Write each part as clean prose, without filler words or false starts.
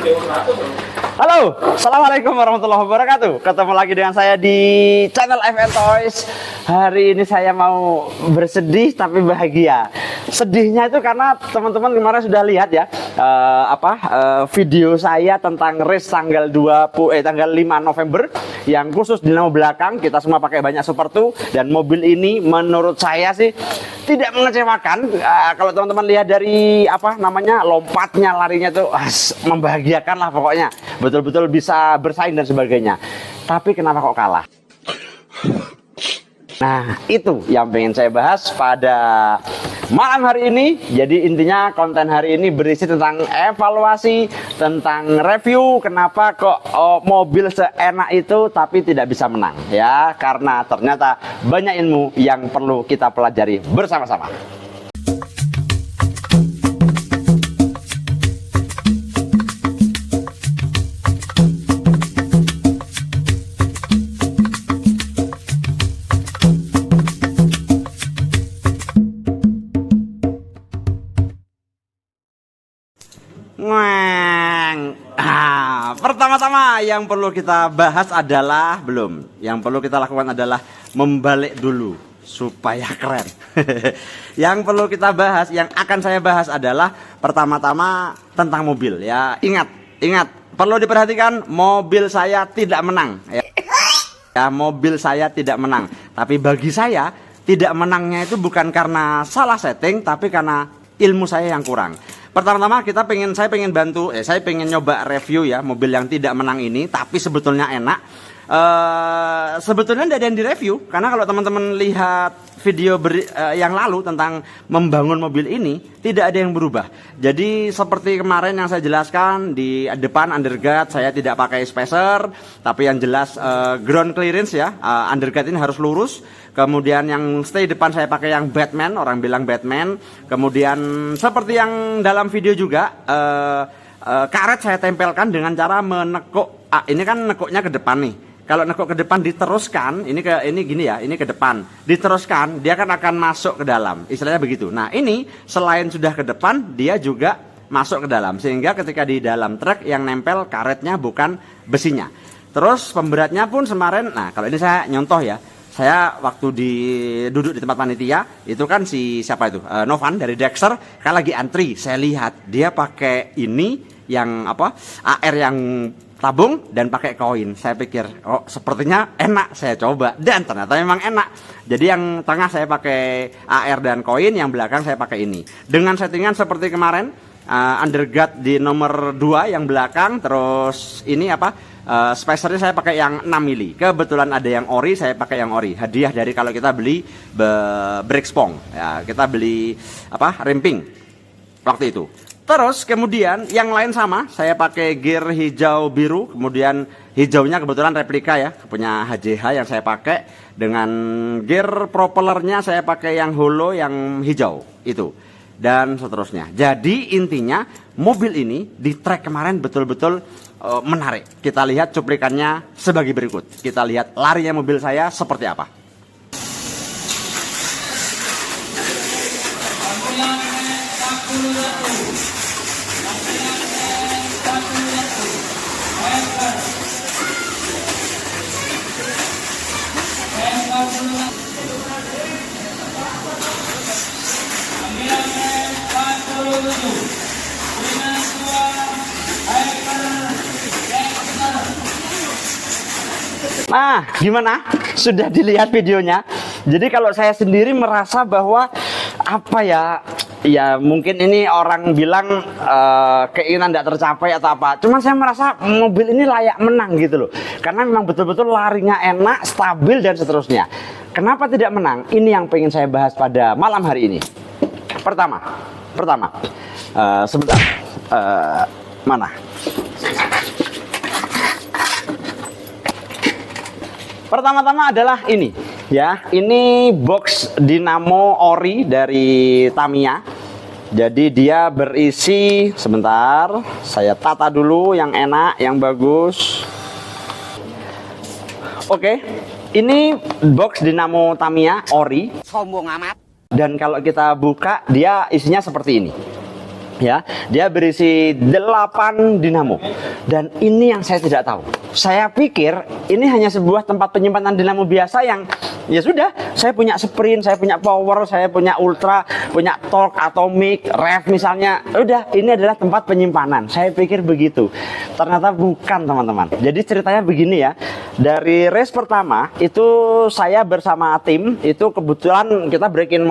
Halo, assalamualaikum warahmatullahi wabarakatuh. Ketemu lagi dengan saya di channel FN Toys. Hari ini saya mau bersedih tapi bahagia. Sedihnya itu karena teman-teman kemarin sudah lihat ya video saya tentang race tanggal 5 November yang khusus dinamo belakang. Kita semua pakai banyak Super 2 dan mobil ini menurut saya sih tidak mengecewakan. Kalau teman-teman lihat dari lompatnya, larinya tuh membahagiakan lah pokoknya. Betul-betul bisa bersaing dan sebagainya. Tapi kenapa kok kalah? Nah, itu yang pengen saya bahas pada malam hari ini. Jadi intinya konten hari ini berisi tentang evaluasi, tentang review kenapa kok mobil seenak itu tapi tidak bisa menang ya, karena ternyata banyak ilmu yang perlu kita pelajari bersama-sama. Pertama-tama yang perlu kita bahas adalah yang perlu kita lakukan adalah membalik dulu supaya keren. Yang perlu kita bahas, yang akan saya bahas adalah pertama-tama tentang mobil ya. Ingat, perlu diperhatikan, mobil saya tidak menang ya, mobil saya tidak menang. Tapi bagi saya tidak menangnya itu bukan karena salah setting, tapi karena ilmu saya yang kurang. Pertama-tama saya pengen nyoba review ya mobil yang tidak menang ini, tapi sebetulnya enak. Sebetulnya tidak ada yang direview, karena kalau teman-teman lihat video yang lalu tentang membangun mobil ini, tidak ada yang berubah. Jadi seperti kemarin yang saya jelaskan, di depan underguard saya tidak pakai spacer, tapi yang jelas ground clearance ya, underguard ini harus lurus. Kemudian yang stay depan saya pakai yang Batman, orang bilang Batman. Kemudian seperti yang dalam video juga, karet saya tempelkan dengan cara menekuk. Ini kan nekuknya ke depan nih. Kalau nekuk ke depan diteruskan, ini ke depan, diteruskan, dia kan akan masuk ke dalam. Istilahnya begitu. Nah, ini selain sudah ke depan, dia juga masuk ke dalam, sehingga ketika di dalam truk yang nempel karetnya bukan besinya. Terus pemberatnya pun kemarin, nah kalau ini saya nyontoh ya. Saya waktu duduk di tempat panitia, itu kan Novan dari Dexter, kan lagi antri. Saya lihat dia pakai ini yang AR yang tabung dan pakai koin. Saya pikir, oh sepertinya enak, saya coba dan ternyata memang enak. Jadi yang tengah saya pakai AR dan koin, yang belakang saya pakai ini. Dengan settingan seperti kemarin, underguard di nomor 2 yang belakang, terus ini spacernya saya pakai yang 6 mili. Kebetulan ada yang ori, saya pakai yang ori. Hadiah dari kalau kita beli brake spong. Ya, kita beli rimping waktu itu. Terus kemudian yang lain sama, saya pakai gear hijau biru, kemudian hijaunya kebetulan replika ya, punya HJH yang saya pakai, dengan gear propellernya saya pakai yang holo yang hijau itu, dan seterusnya. Jadi intinya mobil ini di track kemarin betul-betul menarik. Kita lihat cuplikannya sebagai berikut. Kita lihat larinya mobil saya seperti apa. Nah, gimana? Sudah dilihat videonya? Jadi kalau saya sendiri merasa bahwa ya mungkin ini orang bilang keinginan tidak tercapai atau apa. Cuman saya merasa mobil ini layak menang gitu loh. Karena memang betul-betul larinya enak, stabil dan seterusnya. Kenapa tidak menang? Ini yang pengen saya bahas pada malam hari ini. Pertama, sebentar. Mana? Pertama-tama adalah ini ya, ini box dinamo ori dari Tamiya. Jadi dia berisi, sebentar saya tata dulu yang enak, yang bagus. Oke, ini box dinamo Tamiya ori. Sombong amat. Dan kalau kita buka, dia isinya seperti ini Ya, dia berisi 8 dinamo. Dan ini yang saya tidak tahu. Saya pikir ini hanya sebuah tempat penyimpanan dinamo biasa yang ya sudah, saya punya sprint, saya punya power, saya punya ultra, punya torque, atomic, rev misalnya. Udah, ini adalah tempat penyimpanan. Saya pikir begitu. Ternyata bukan, teman-teman. Jadi ceritanya begini ya. Dari race pertama itu saya bersama tim itu kebetulan kita breaking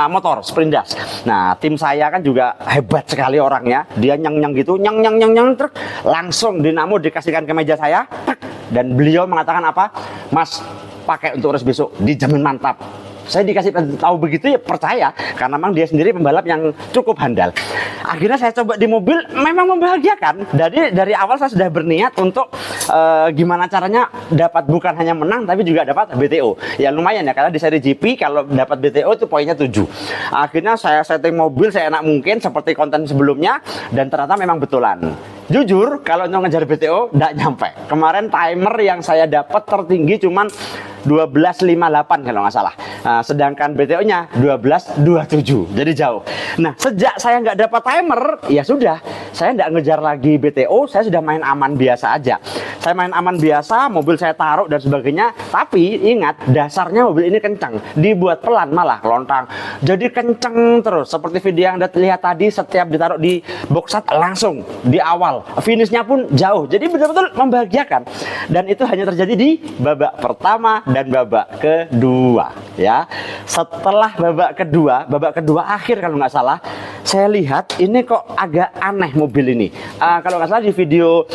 motor sprint dash. Nah, tim saya kan juga hebat sekali orangnya. Dia nyang gitu, nyang truk, langsung dinamo dikasihkan ke meja saya, dan beliau mengatakan apa? Mas, pakai untuk race besok, dijamin mantap. Saya dikasih tahu begitu ya percaya, karena memang dia sendiri pembalap yang cukup handal. Akhirnya saya coba di mobil, memang membahagiakan. Dari awal saya sudah berniat untuk gimana caranya dapat bukan hanya menang tapi juga dapat BTO. Ya lumayan ya, karena di seri GP kalau dapat BTO itu poinnya 7. Akhirnya saya setting mobil seenak mungkin seperti konten sebelumnya, dan ternyata memang betulan. Jujur, kalau mau ngejar BTO nggak nyampe. Kemarin timer yang saya dapat tertinggi cuman 12.58 kalau nggak salah. Nah, sedangkan BTO-nya 12.27, jadi jauh. Nah, sejak saya nggak dapat timer, ya sudah, saya nggak ngejar lagi BTO, saya sudah main aman biasa aja. Saya main aman biasa, mobil saya taruh dan sebagainya. Tapi ingat, dasarnya mobil ini kencang, dibuat pelan malah lontang. Jadi kencang terus, seperti video yang Anda lihat tadi, setiap ditaruh di boxat langsung di awal, finishnya pun jauh. Jadi betul-betul membahagiakan. Dan itu hanya terjadi di babak pertama dan babak kedua, ya. Setelah babak kedua akhir kalau nggak salah, saya lihat ini kok agak aneh mobil ini. Kalau nggak salah di video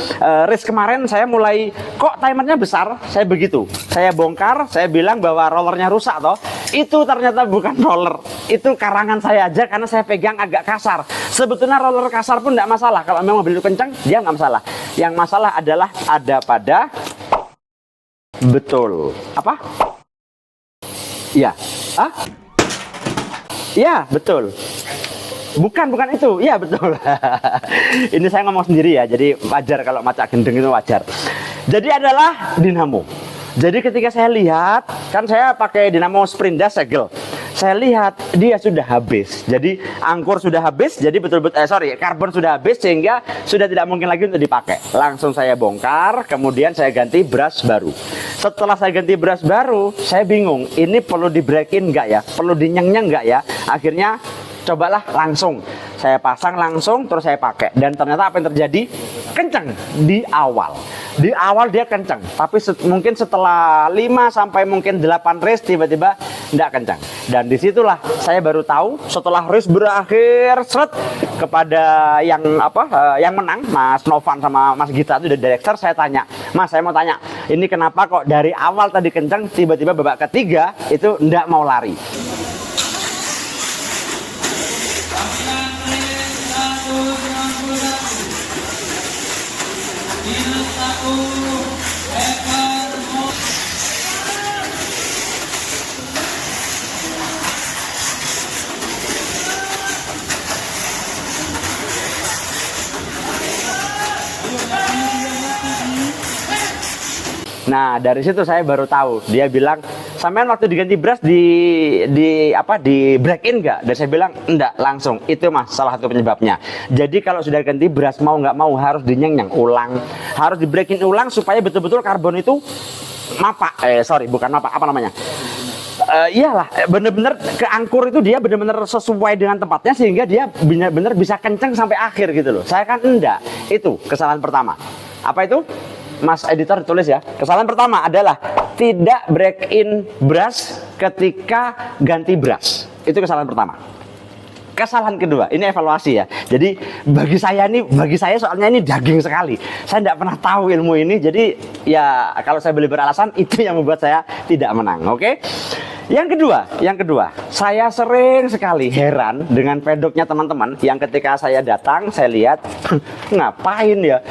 race kemarin saya mulai kok timernya besar, saya begitu. Saya bongkar, saya bilang bahwa rollernya rusak toh. Itu ternyata bukan roller, itu karangan saya aja karena saya pegang agak kasar. Sebetulnya roller kasar pun nggak masalah, kalau memang mobil itu kencang dia nggak masalah. Yang masalah adalah ada pada betul apa? Ya, ya betul. Bukan itu, iya betul. Ini saya ngomong sendiri ya, jadi wajar kalau macak gendeng itu wajar. Jadi adalah dinamo. Jadi ketika saya lihat, kan saya pakai dinamo sprint dash segel. Saya lihat dia sudah habis. Jadi angkur sudah habis, jadi betul-betul karbon sudah habis sehingga sudah tidak mungkin lagi untuk dipakai. Langsung saya bongkar, kemudian saya ganti brush baru. Setelah saya ganti brush baru, saya bingung, ini perlu di break-in nggak ya? Perlu dinyang-nyang nggak ya? Akhirnya cobalah langsung. Saya pasang langsung, terus saya pakai. Dan ternyata apa yang terjadi? Kencang di awal. Di awal dia kencang, tapi mungkin setelah 5 sampai mungkin 8 race tiba-tiba tidak kencang. Dan disitulah saya baru tahu setelah race berakhir, kepada yang menang, Mas Novan sama Mas Gita itu dari director, saya tanya, Mas, saya mau tanya, ini kenapa kok dari awal tadi kencang, tiba-tiba babak ketiga itu tidak mau lari? Nah, dari situ saya baru tahu. Dia bilang, sampean waktu diganti brush di break in nggak? Dan saya bilang enggak, langsung. Itu Mas salah satu penyebabnya. Jadi kalau sudah ganti brush, mau nggak mau harus dinyang-nyang ulang, harus di break in ulang supaya betul-betul karbon itu iyalah, bener-bener ke angkur itu dia bener-bener sesuai dengan tempatnya sehingga dia bener-bener bisa kenceng sampai akhir gitu loh. Saya kan enggak. Itu kesalahan pertama. Apa itu? Mas editor tulis ya. Kesalahan pertama adalah tidak break in brush ketika ganti brush. Itu kesalahan pertama. Kesalahan kedua, ini evaluasi ya. Jadi bagi saya soalnya ini daging sekali. Saya tidak pernah tahu ilmu ini. Jadi ya kalau saya boleh beralasan, itu yang membuat saya tidak menang. Oke? Yang kedua, saya sering sekali heran dengan pedoknya teman-teman yang ketika saya datang, saya lihat, ngapain ya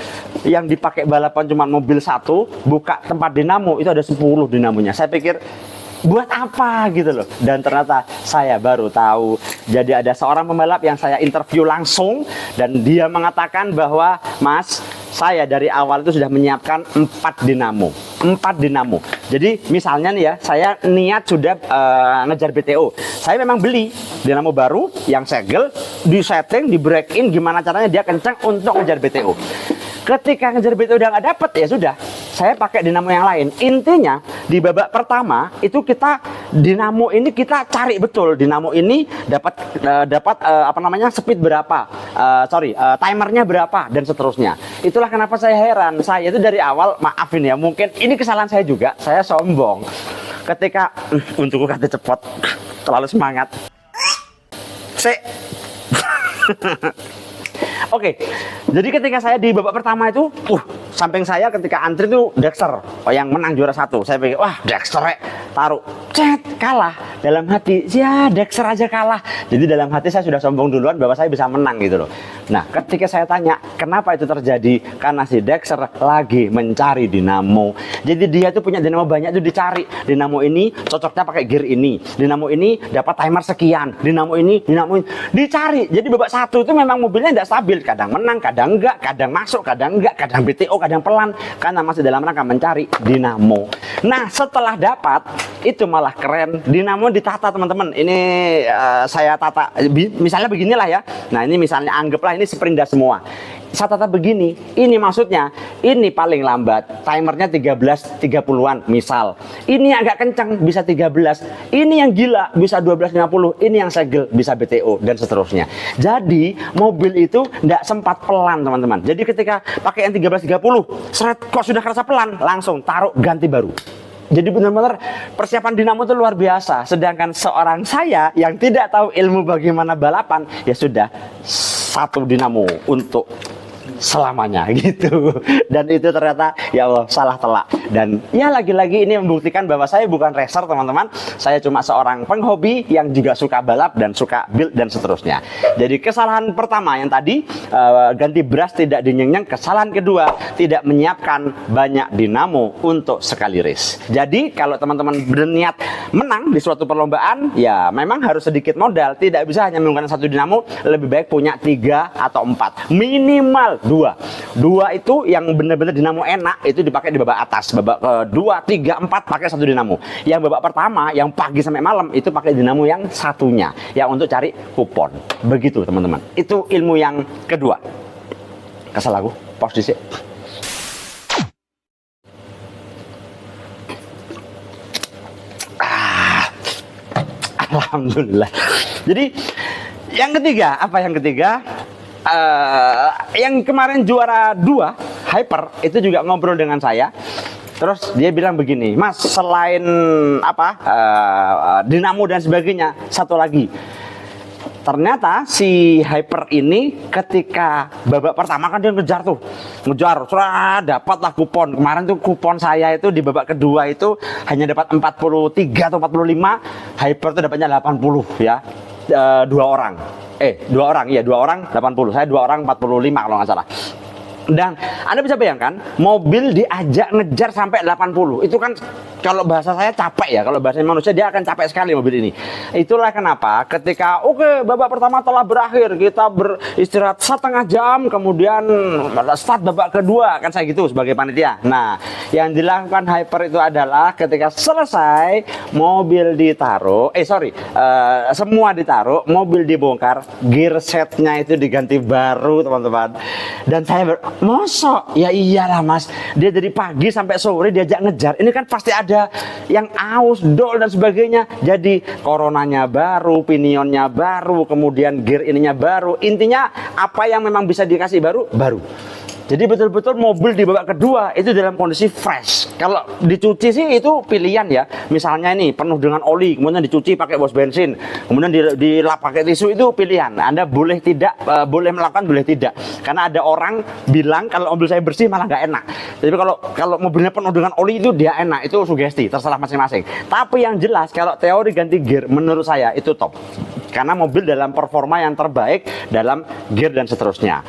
yang dipakai balapan cuma mobil satu, buka tempat dinamo, itu ada 10 dinamonya. Saya pikir, buat apa gitu loh. Dan ternyata saya baru tahu. Jadi ada seorang pembalap yang saya interview langsung, dan dia mengatakan bahwa, Mas, saya dari awal itu sudah menyiapkan 4 dinamo. 4 dinamo. Jadi misalnya nih ya, saya niat sudah ngejar BTO. Saya memang beli dinamo baru yang segel, di setting, di break in, gimana caranya dia kencang untuk ngejar BTO. Ketika ngejar BTO udah nggak dapet, ya sudah, saya pakai dinamo yang lain. Intinya di babak pertama itu kita dinamo ini kita cari betul dinamo ini dapat apa namanya, speed berapa, timernya berapa dan seterusnya. Itulah kenapa saya heran. Saya itu dari awal, maafin ya, mungkin ini kesalahan saya juga, saya sombong. Ketika untukku kata cepot, terlalu semangat. Oke, jadi ketika saya di babak pertama itu, samping saya ketika antri itu Dexter, yang menang juara 1. Saya pikir, wah Dexter taruh, kalah. Dalam hati, ya Dexter aja kalah. Jadi dalam hati saya sudah sombong duluan bahwa saya bisa menang gitu loh. Nah, ketika saya tanya, kenapa itu terjadi? Karena si Dexter lagi mencari dinamo. Jadi dia tuh punya dinamo banyak tuh dicari. Dinamo ini cocoknya pakai gear ini. Dinamo ini dapat timer sekian. Dinamo ini dicari. Jadi babak 1 itu memang mobilnya tidak stabil. Kadang menang, kadang enggak, kadang masuk, kadang enggak, kadang BTO, kadang pelan. Karena masih dalam rangka mencari dinamo. Nah, setelah dapat, itu malah keren. Dinamo ditata teman-teman. Ini saya tata, misalnya beginilah ya. Nah, ini misalnya anggaplah ini Sprinda semua. Saya tata begini, ini maksudnya, ini paling lambat, timernya 13.30-an misal. Ini agak kencang, bisa 13. Ini yang gila, bisa 12.50. Ini yang segel, bisa BTO, dan seterusnya. Jadi, mobil itu tidak sempat pelan, teman-teman. Jadi ketika pakai yang 13.30, seret, kok sudah kerasa pelan, langsung taruh, ganti baru. Jadi benar-benar persiapan dinamo itu luar biasa. Sedangkan seorang saya yang tidak tahu ilmu bagaimana balapan, ya sudah, 1 dinamo untuk selamanya gitu. Dan itu ternyata ya Allah salah telak. Dan ya lagi-lagi ini membuktikan bahwa saya bukan racer teman-teman. Saya cuma seorang penghobi yang juga suka balap dan suka build dan seterusnya. Jadi kesalahan pertama yang tadi ganti brush tidak dinyenyeng. Kesalahan kedua tidak menyiapkan banyak dinamo untuk sekali race. Jadi kalau teman-teman berniat menang di suatu perlombaan, ya memang harus sedikit modal. Tidak bisa hanya menggunakan 1 dinamo. Lebih baik punya 3 atau 4 minimal 2 itu yang benar-benar dinamo enak itu dipakai di babak atas. Babak kedua, 3, 4 pakai 1 dinamo. Yang babak pertama yang pagi sampai malam itu pakai dinamo yang satunya, yang untuk cari kupon. Begitu teman-teman. Itu ilmu yang kedua. Kesel aku, pause disitu. Alhamdulillah. Jadi yang ketiga, apa yang ketiga? Yang kemarin juara 2 Hyper itu juga ngobrol dengan saya. Terus dia bilang begini, Mas, selain dinamo dan sebagainya, satu lagi. Ternyata si Hyper ini ketika babak pertama kan dia ngejar, dapatlah kupon. Kemarin tuh kupon saya itu di babak kedua itu hanya dapat 43 atau 45, Hyper tuh dapatnya 80 ya. 2 orang 80, saya 2 orang 45 kalau nggak salah. Dan Anda bisa bayangkan mobil diajak ngejar sampai 80. Itu kan kalau bahasa saya capek ya, kalau bahasa manusia dia akan capek sekali mobil ini. Itulah kenapa ketika babak pertama telah berakhir, kita beristirahat setengah jam, kemudian start babak kedua, kan saya gitu sebagai panitia. Nah, yang dilakukan Hyper itu adalah ketika selesai mobil ditaruh, semua ditaruh, mobil dibongkar, gear setnya itu diganti baru teman-teman. Dan saya mosok, ya iyalah Mas, dia dari pagi sampai sore diajak ngejar, ini kan pasti ada yang aus, dol dan sebagainya. Jadi coronanya baru, pinionnya baru, kemudian gear ininya baru. Intinya apa yang memang bisa dikasih baru. Jadi betul-betul mobil di babak kedua itu dalam kondisi fresh. Kalau dicuci sih itu pilihan ya. Misalnya ini penuh dengan oli, kemudian dicuci pakai bos bensin, kemudian dilap pakai tisu, itu pilihan. Anda boleh tidak, boleh melakukan, boleh tidak. Karena ada orang bilang kalau mobil saya bersih malah nggak enak. Jadi kalau mobilnya penuh dengan oli itu dia enak, itu sugesti, terserah masing-masing. Tapi yang jelas kalau teori ganti gear menurut saya itu top. Karena mobil dalam performa yang terbaik dalam gear dan seterusnya.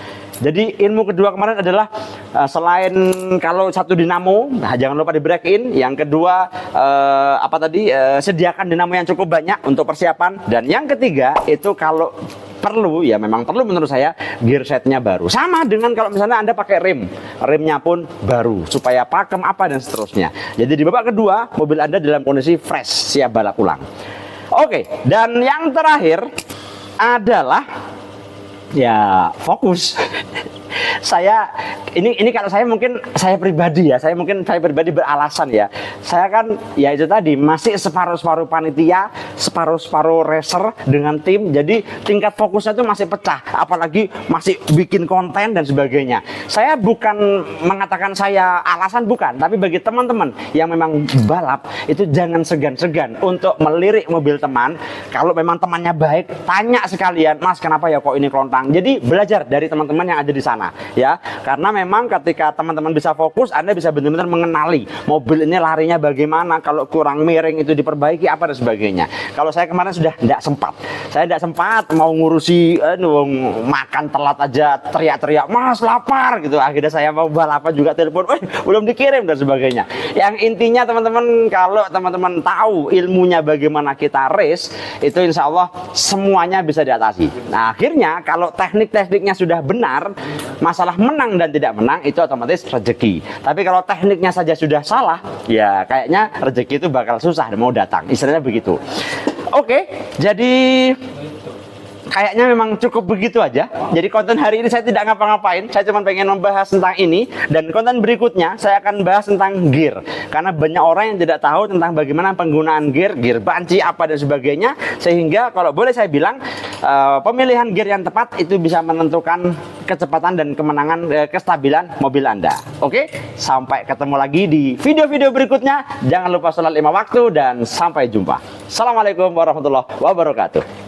Jadi ilmu kedua kemarin adalah selain kalau satu dinamo, nah jangan lupa di break in. Yang kedua sediakan dinamo yang cukup banyak untuk persiapan. Dan yang ketiga itu kalau perlu, ya memang perlu menurut saya, gear setnya baru. Sama dengan kalau misalnya Anda pakai remnya pun baru supaya pakem apa dan seterusnya. Jadi di babak kedua mobil Anda dalam kondisi fresh, siap balap ulang. Oke, dan yang terakhir adalah ya fokus. Ini kalau saya mungkin saya pribadi beralasan ya. Saya kan ya itu tadi masih separuh-separuh panitia, separuh-separuh racer dengan tim. Jadi tingkat fokusnya itu masih pecah, apalagi masih bikin konten dan sebagainya. Saya bukan mengatakan saya alasan, bukan, tapi bagi teman-teman yang memang balap itu jangan segan-segan untuk melirik mobil teman. Kalau memang temannya baik, tanya sekalian, "Mas, kenapa ya kok ini kelontang?" Jadi belajar dari teman-teman yang ada di sana. Ya, karena memang ketika teman-teman bisa fokus, Anda bisa benar-benar mengenali mobil ini larinya bagaimana, kalau kurang miring itu diperbaiki apa dan sebagainya. Kalau saya kemarin sudah tidak sempat. Saya tidak sempat mau ngurusi makan telat aja teriak-teriak, "Mas, lapar," gitu. Akhirnya saya mau balapan juga telepon, belum dikirim dan sebagainya. Yang intinya teman-teman, kalau teman-teman tahu ilmunya bagaimana kita race, itu insya Allah semuanya bisa diatasi. Nah, akhirnya kalau teknik-tekniknya sudah benar, masalah menang dan tidak menang itu otomatis rezeki. Tapi kalau tekniknya saja sudah salah, ya kayaknya rezeki itu bakal susah mau datang. Istilahnya begitu. Oke, jadi kayaknya memang cukup begitu aja. Jadi konten hari ini saya tidak ngapa-ngapain. Saya cuma pengen membahas tentang ini. Dan konten berikutnya saya akan bahas tentang gear. Karena banyak orang yang tidak tahu tentang bagaimana penggunaan gear banci apa dan sebagainya. Sehingga kalau boleh saya bilang, pemilihan gear yang tepat itu bisa menentukan kecepatan dan kemenangan, kestabilan mobil Anda. Oke, sampai ketemu lagi di video-video berikutnya. Jangan lupa sholat 5 waktu dan sampai jumpa. Assalamualaikum warahmatullahi wabarakatuh.